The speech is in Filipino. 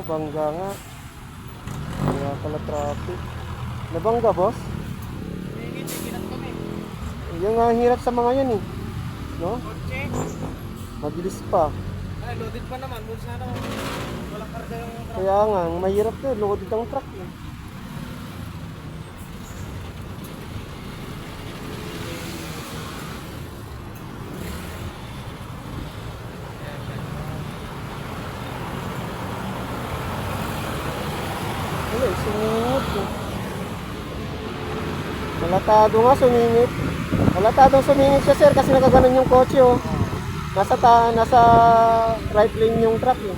nabangga nga. Kaya pala traffic. Nabangga, boss? Ginat kami. Yung nga hirap sa mga yan eh. No? Kotse. Mabilis pa. Ay, loaded pa naman. Doon sana walang karga yung truck. Kaya nga, mahirap to. Loaded ang truck eh. Wala, sumingit eh. Malatado nga sumingit. Malatadong sumingit siya sir kasi nakaganon yung kotse oh. Nasa right lane yung truck eh.